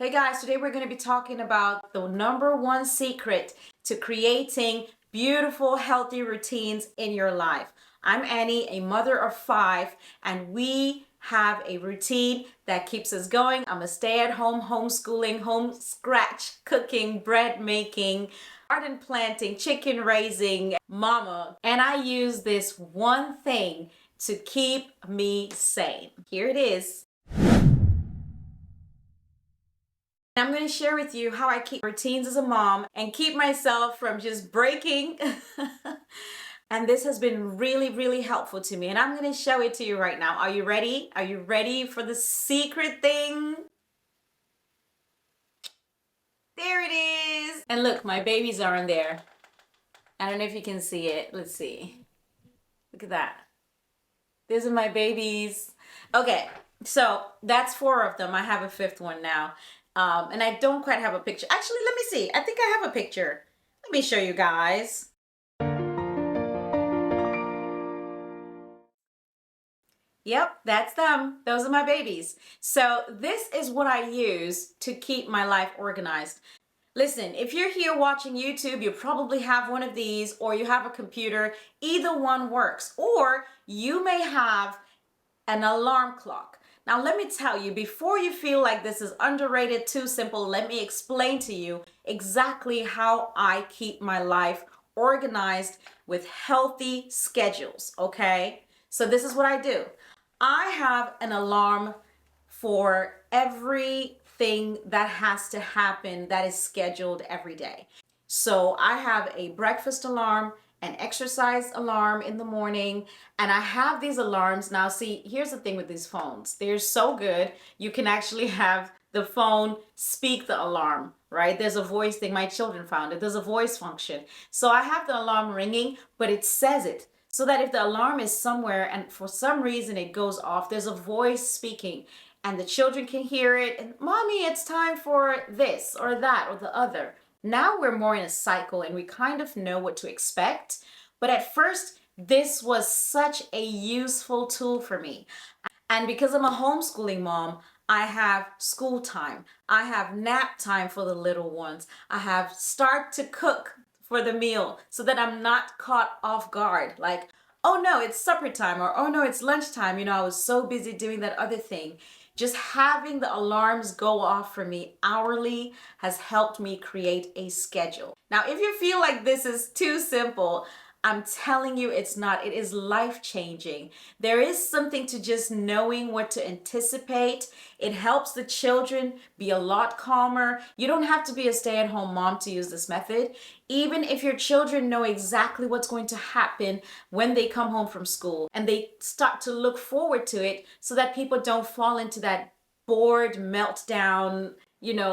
Hey guys, today we're going to be talking about the number one secret to creating beautiful, healthy routines in your life. I'm Annie, a mother of 5, and we have a routine that keeps us going. I'm a stay-at-home, homeschooling, home scratch cooking, bread making, garden planting, chicken raising mama, and I use this one thing to keep me sane. Here it is. I'm going to share with you how I keep routines as a mom and keep myself from just breaking. And this has been really, really helpful to me. And I'm going to show it to you right now. Are you ready? Are you ready for the secret thing? There it is. And look, my babies are in there. I don't know if you can see it. Let's see. Look at that. These are my babies. Okay, so that's 4 of them. I have a 5th one now. And I don't quite have a picture. Actually, let me see. I think I have a picture. Let me show you guys. Yep, that's them. Those are my babies. So this is what I use to keep my life organized. Listen, if you're here watching YouTube, you probably have one of these, or you have a computer. Either one works. Or you may have an alarm clock. Now, let me tell you, before you feel like this is underrated, too simple, let me explain to you exactly how I keep my life organized with healthy schedules, okay? So this is what I do. I have an alarm for everything that has to happen that is scheduled every day. So I have a breakfast alarm, an exercise alarm in the morning, and I have these alarms. Now, see, here's the thing with these phones. They're so good. You can actually have the phone speak the alarm, right? There's a voice thing. My children found it. There's a voice function. So I have the alarm ringing, but it says it. So that if the alarm is somewhere and for some reason it goes off, there's a voice speaking and the children can hear it. And mommy, it's time for this or that or the other. Now we're more in a cycle and we kind of know what to expect. But at first, this was such a useful tool for me. And because I'm a homeschooling mom, I have school time. I have nap time for the little ones. I have start to cook for the meal so that I'm not caught off guard. Like, oh no, it's supper time, or oh no, it's lunchtime. You know, I was so busy doing that other thing. Just having the alarms go off for me hourly has helped me create a schedule. Now, if you feel like this is too simple, I'm telling you it's not. It is life-changing. There is something to just knowing what to anticipate. It helps the children be a lot calmer. You don't have to be a stay-at-home mom to use this method. Even if your children know exactly what's going to happen when they come home from school and they start to look forward to it so that people don't fall into that bored meltdown,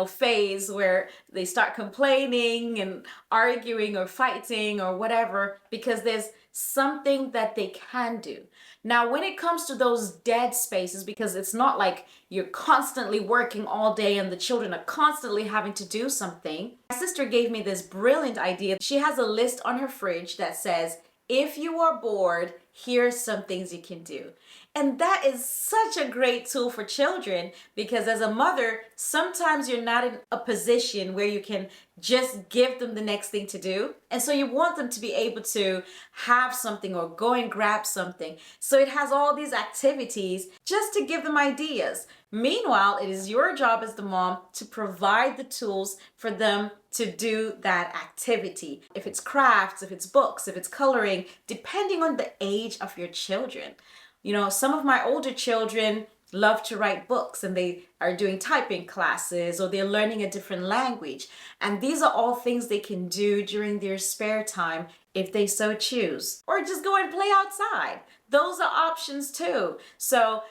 phase where they start complaining and arguing or fighting or whatever because there's something that they can do. Now, when it comes to those dead spaces, because it's not like you're constantly working all day and the children are constantly having to do something, my sister gave me this brilliant idea. She has a list on her fridge that says, if you are bored, here's some things you can do. And that is such a great tool for children because as a mother, sometimes you're not in a position where you can just give them the next thing to do. And so you want them to be able to have something or go and grab something. So it has all these activities just to give them ideas. Meanwhile, it is your job as the mom to provide the tools for them to do that activity. If it's crafts, if it's books, if it's coloring, depending on the age of your children. Some of my older children love to write books and they are doing typing classes or they're learning a different language. And these are all things they can do during their spare time if they so choose. Or just go and play outside. Those are options too. So,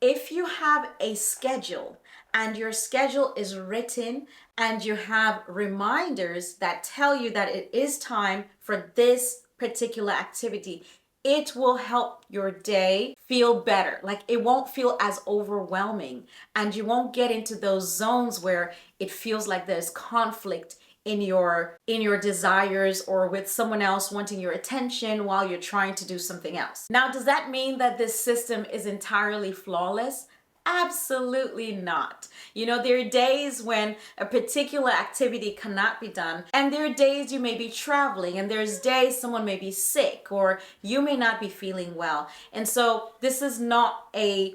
if you have a schedule and your schedule is written and you have reminders that tell you that it is time for this particular activity, it will help your day feel better. Like it won't feel as overwhelming and you won't get into those zones where it feels like there's conflict in your desires or with someone else wanting your attention while you're trying to do something else. Now, does that mean that this system is entirely flawless? Absolutely not. You know, there are days when a particular activity cannot be done, and there are days you may be traveling, and there's days someone may be sick, or you may not be feeling well. And so this is not a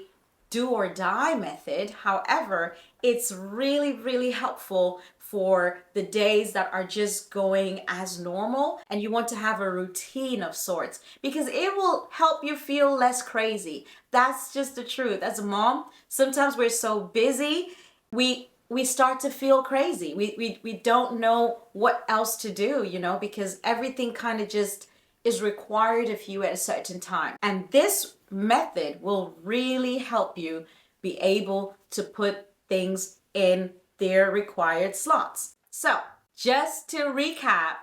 do or die method. However, it's really, really helpful for the days that are just going as normal and you want to have a routine of sorts, because it will help you feel less crazy. That's just the truth. As a mom, sometimes we're so busy, we start to feel crazy. We don't know what else to do, you know, because everything kind of just is required of you at a certain time. And this method will really help you be able to put things in their required slots. So, just to recap,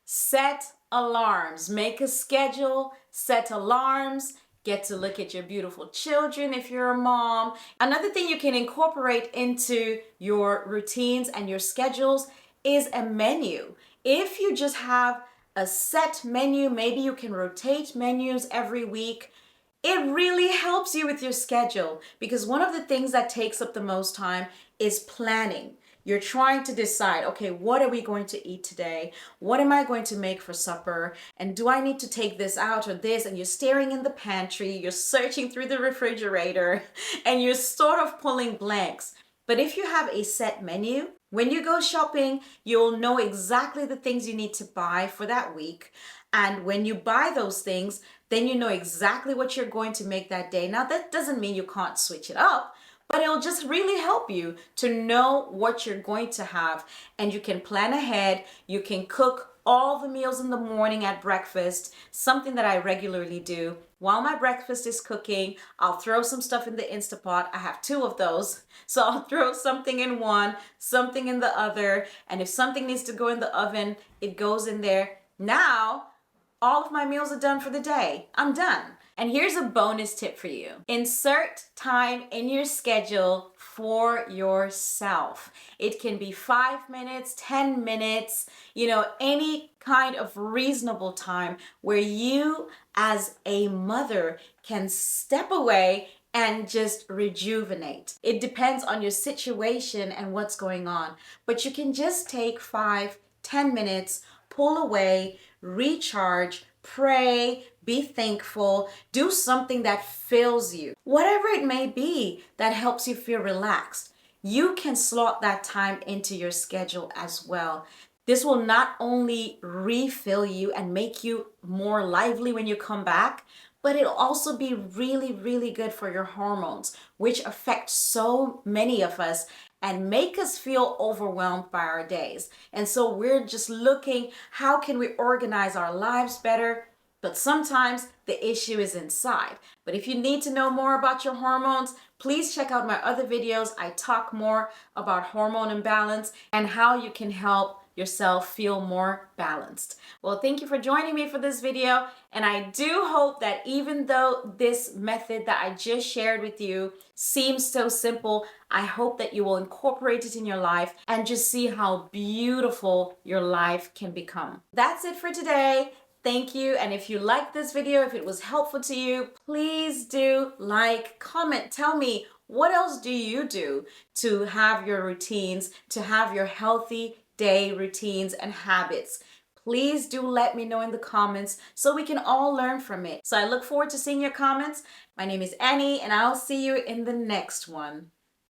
set alarms, make a schedule, set alarms, get to look at your beautiful children if you're a mom. Another thing you can incorporate into your routines and your schedules is a menu. If you just have a set menu, maybe you can rotate menus every week. It really helps you with your schedule, because one of the things that takes up the most time is planning. You're trying to decide, okay, what are we going to eat today? What am I going to make for supper? And do I need to take this out or this? And you're staring in the pantry, you're searching through the refrigerator, and you're sort of pulling blanks. But if you have a set menu, when you go shopping, you'll know exactly the things you need to buy for that week. And when you buy those things, then you know exactly what you're going to make that day. Now, that doesn't mean you can't switch it up, but it'll just really help you to know what you're going to have. And you can plan ahead. You can cook all the meals in the morning at breakfast, something that I regularly do. While my breakfast is cooking, I'll throw some stuff in the Instapot. I have two of those. So I'll throw something in one, something in the other. And if something needs to go in the oven, it goes in there. Now, all of my meals are done for the day. I'm done. And here's a bonus tip for you. Insert time in your schedule for yourself. It can be 5 minutes, 10 minutes, you know, any kind of reasonable time where you as a mother can step away and just rejuvenate. It depends on your situation and what's going on, but you can just take 5, 10 minutes, pull away, recharge, pray, be thankful, do something that fills you. Whatever it may be that helps you feel relaxed, you can slot that time into your schedule as well. This will not only refill you and make you more lively when you come back, but it'll also be really, really good for your hormones, which affect so many of us and make us feel overwhelmed by our days. And so we're just looking, how can we organize our lives better? But sometimes the issue is inside. But if you need to know more about your hormones, please check out my other videos. I talk more about hormone imbalance and how you can help yourself feel more balanced. Well, thank you for joining me for this video. And I do hope that even though this method that I just shared with you seems so simple, I hope that you will incorporate it in your life and just see how beautiful your life can become. That's it for today. Thank you. And if you liked this video, if it was helpful to you, please do like, comment, tell me, what else do you do to have your routines, to have your healthy day routines and habits? Please do let me know in the comments so we can all learn from it. So I look forward to seeing your comments. My name is Annie, and I'll see you in the next one.